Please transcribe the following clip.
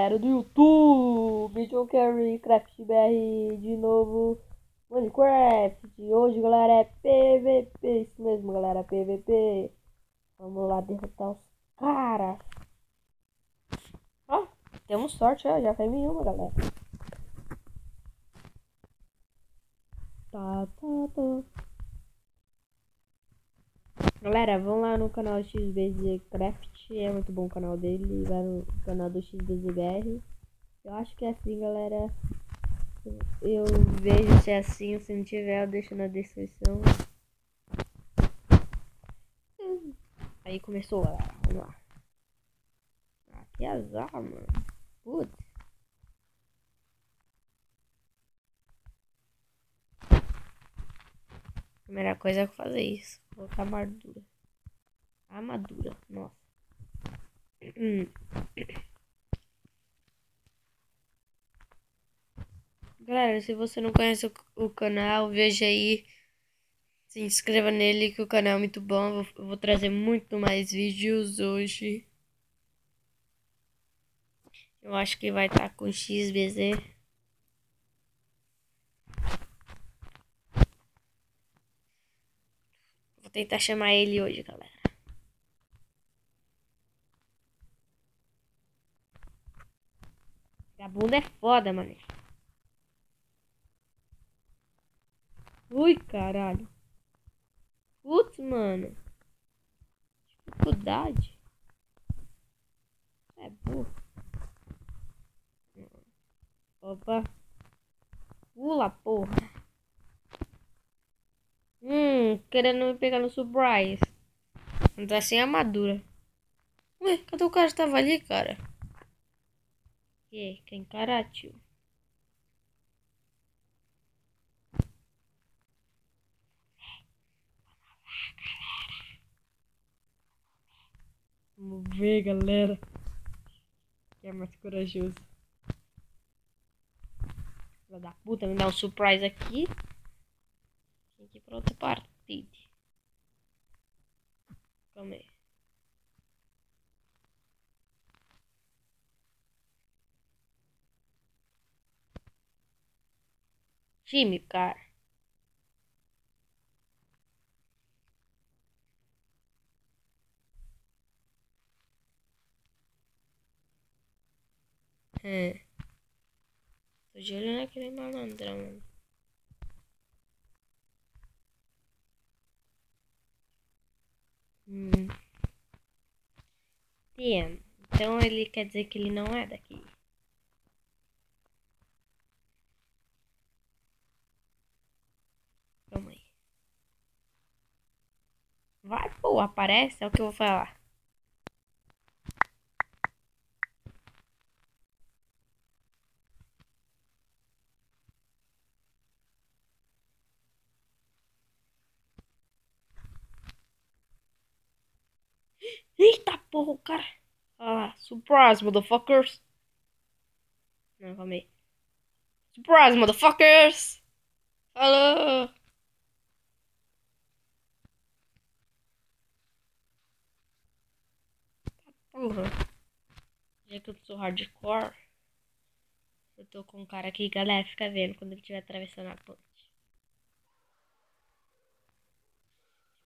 Galera do YouTube, John Carry Craft BR de novo, Minecraft. Hoje, galera, é PVP, isso mesmo, galera, PVP. Vamos lá derrotar os caras. Ó, temos sorte, ó, já caiu em uma, galera. Tá. Galera, vão lá no canal XBZ Craft, é muito bom o canal dele. Vai no canal do XBZBR. Eu acho que é assim, galera. Eu vejo se é assim, se não tiver eu deixo na descrição. Aí começou, galera, vamos lá. Ah, que azar, mano. Putz. Primeira coisa é fazer isso. Colocar armadura. Armadura, nossa. Galera, se você não conhece o canal, veja aí. Se inscreva nele que o canal é muito bom. Eu vou trazer muito mais vídeos hoje. Eu acho que vai estar com XBZ. Vou tentar chamar ele hoje, galera. A bunda é foda, mano. Ui, caralho. Putz, mano. Dificuldade. É burro. Opa. Pula, porra. Querendo me pegar no surprise. Não tá sem armadura. Ué, cadê o cara que tava ali, cara? Quer encarar, tio? Vamos ver, galera. Quem é mais corajoso? Filha da puta, me dá um surprise aqui. Tem que ir pra outra partida. Calma aí. Time, cara. Tô de olho naquele malandrão, mano. Então ele quer dizer que ele não é daqui. Calma aí. Vai, pô, aparece, é o que eu vou falar. Eita porra, o cara. Ah, surprise, motherfuckers. Não, calma aí. Surprise, motherfuckers. Alô. Porra. Já que eu sou hardcore, eu tô com um cara aqui, galera, fica vendo quando ele estiver atravessando a ponte.